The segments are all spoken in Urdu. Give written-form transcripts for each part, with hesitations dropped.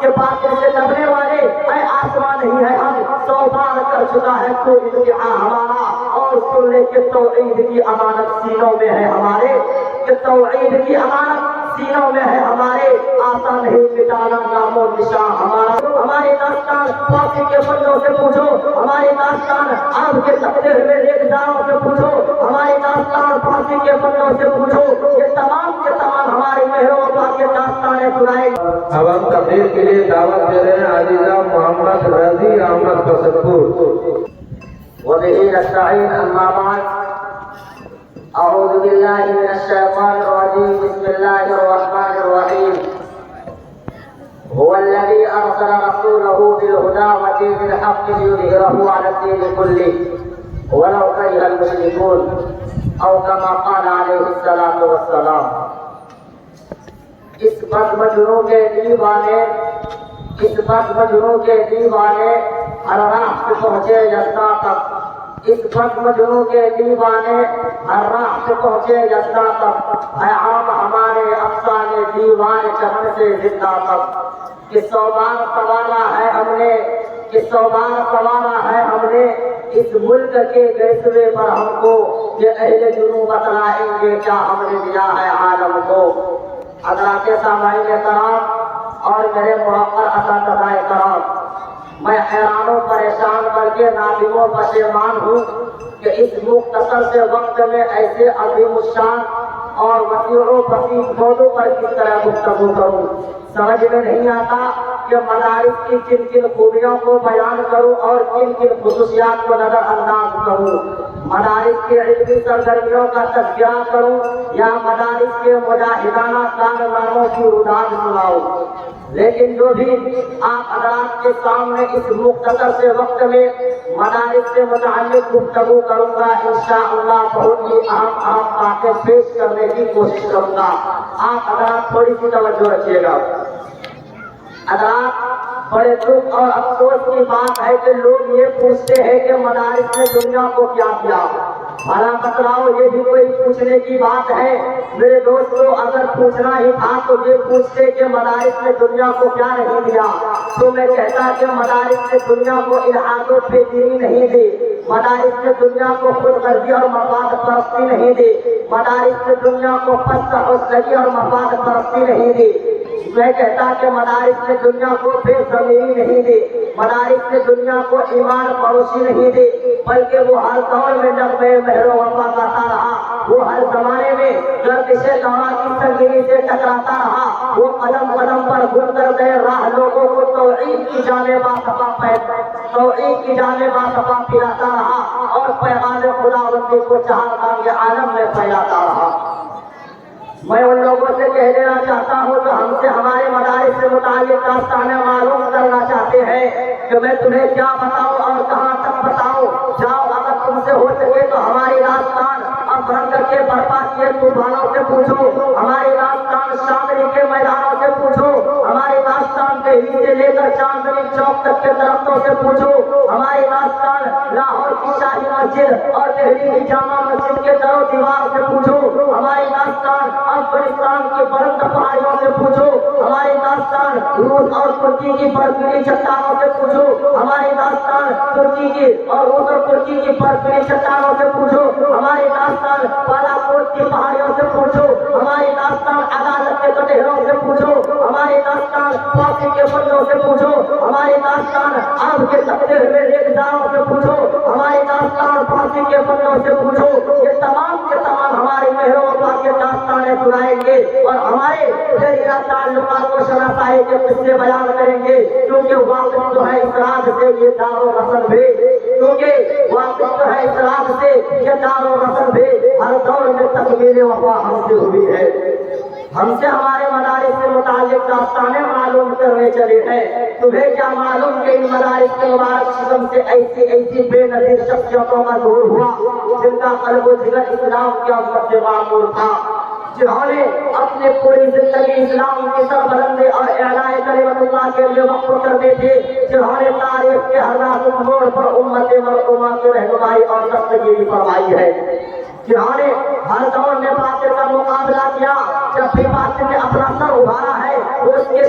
کہ باطل سے دبنے والے اے آسمان نہیں ہے ہم 100 بار کر چکا ہے کوئی امتحان ہمارا، اور سن لے کہ توحید کی امانت سینوں میں ہے ہمارے، کہ توحید کی امانت سینوں میں ہے ہمارے، آسان نہیں مٹانا نام و نشان ہمارا۔ ہماری داستان واقعی کے بندوں سے پوچھو، ہماری داستان آپ کے تقدیر ہوئے ریزداروں سے پوچھو، ہماری داستان فارسی کے بندوں سے پوچھو، یہ تمام کے تمام ہماری مہر و وفا کے داستانیں سنائیں۔ اب ہم تقریر کے لیے دعوت دے رہے ہیں عزیزہ محمد رضی احمد قصدپور۔ وبه نستعين، أما بعد، أعوذ بالله من الشيطان الرجيم، بسم الله الرحمن الرحيم۔ هو الذي أرسل رسوله بالهدى ودين الحق ليظهره على الدين كله ولو كره المشركون، أو كما قال عليه الصلاة والسلام۔ اس بد مجنوں کے دیوانے ہر راہ سے پہنچے جسنا تک، اس بد مجنوں کے دیوانے ہر راہ سے پہنچے جسنا تک، اے عام ہمارے افسانے دیوانے چمن سے زندہ تک، کہ 100 بار سوارا ہے ہم نے اس ملک کے گیسوے پر ہم کو، یہ اہل جنوں بتلائیں گے کیا ہم نے دیا ہے عالم کو۔ حضرات سامعین کرام اور میرے موقر اساتذہ کرام، میں حیران و پریشان کر کے نادم و پشیمان ہوں کہ اس مختصر سے وقت میں ایسے عظیم الشان اور وسیع و فصیح موضوع پر کس طرح گفتگو کروں۔ سمجھ میں نہیں آتا کہ مدارس کی کن کن خوبیوں کو بیان کروں اور کن کن خصوصیات کو نظر انداز کروں، مدارس کے علمی سرگرمیوں کا تذکرہ کروں یا مدارس کے مجاہدانہ کارناموں کی روداد سناؤں۔ لیکن جو بھی آپ حضرات کے سامنے اس مختصر سے وقت میں مدارس سے متعلق گفتگو کروں گا، انشاءاللہ بہت ہی اہم باتیں پیش کرنے کی کوشش کروں گا۔ آپ حضرات تھوڑی سی توجہ رکھیے گا۔ حضرات، بڑے دکھ اور افسوس کی بات ہے کہ لوگ یہ پوچھتے ہیں کہ مدارس نے دنیا کو کیا دیا۔ بھلا بتلاؤ، یہ بھی کوئی پوچھنے کی بات ہے؟ میرے دوستو، اگر پوچھنا ہی تھا تو یہ پوچھتے کہ مدارس نے دنیا کو کیا نہیں دیا، تو میں کہتا کہ مدارس نے دنیا کو الحاد و بے دینی نہیں دی، مدارس نے دنیا کو خود غرضی اور مفاد پرستی نہیں دی، مدارس نے دنیا کو پست حوصلگی اور مفاد پرستی نہیں دی، میں کہتا کہ مدارس نے دنیا کو بے ضمیری نہیں دی، مدارس نے دنیا کو ایمان پڑوسی نہیں دی، بلکہ وہ ہر دور میں نغمے مہر و وفا گاتا رہا، وہ ہر زمانے میں گردش دورہ کی سنگینی سے ٹکراتا رہا، وہ قدم قدم پر گزر گئے راہ لوگوں کو توحید کی جانب باصفا پھیلاتا رہا اور پیغام خداوندی کو چہارخانہ عالم میں پھیلاتا رہا۔ میں ان لوگوں سے کہہ دینا چاہتا ہوں جو ہم سے ہمارے مدارس سے متعلق داستانیں معلوم کرنا چاہتے ہیں کہ میں تمہیں کیا بتاؤں اور کہاں تک بتاؤں۔ جاؤ، اگر تم سے ہو سکے تو ہماری داستان اب بھر کر کے برپا کیے طوفانوں سے پوچھو، ہماری داستان شاملی کے میدانوں سے پوچھو، ہماری داستان دہلی سے لے کر چاندنی چوک تک کے درختوں سے پوچھو، ہماری داستان لاہور کی شاہی مسجد اور دہلی کی جامع مسجد کے در و دیوار سے پوچھو، ہماری داستان افغانستان کی بلند پہاڑیوں سے پوچھو، ہماری داستان روس اور ترکی کی برفیلی چٹانوں سے پوچھو، ہماری داستان ترکی کی اور روس اور ترکی کی برفیلی چٹانوں سے پوچھو، ہماری داستان بالاکوٹ کی پہاڑیوں سے پوچھو، ہماری داستان عدالت کے کٹہروں سے پوچھو، ہماری داستان واقعی کے بندوں سے پوچھو، ہماری داستان آپ کے تقدیر ہوئے ریزداروں سے پوچھو، ہماری داستان فارسی کے بندوں سے پوچھو، یہ تمام کے تمام ہماری مہر و وفا کے داستانیں سنائیں گے اور ہمارے ذریعہ تعلقات کو شناسائی کے قصے بیان کریں گے، کیونکہ واقف جو ہے اس راز سے یہ دار و رسل بھی، کیونکہ واقف جو ہے اس راز سے یہ دار و رسل بھی ہر دور میں تکمیل وفا ہم سے ہوئی ہے۔ ہم سے ہمارے مدارس سے متعلق داستانیں معلوم کرنے چلے ہیں۔ تمہیں کیا معلوم کہ ان مدارس کے مبارک شکم سے ایسی بے نظیر شخصیتوں کا ظہور ہوا جن کا قلب و جگر اسلام کے عظمت سے معمور تھا، جنہوں نے اپنے پوری زندگی اسلام کی سربلندی اور اعلاء کلمت اللہ کے لیے وقف کر دی تھی، جنہوں نے تاریخ کے ہر راز موڑ پر امت مرحومہ کی رہنمائی اور دستگیری فرمائی ہے، جنہوں نے ہر دور میں باطل کا مقابلہ کیا، جب بھی باطل نے اپنا سر ابھارا ہے وہ اس کے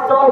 100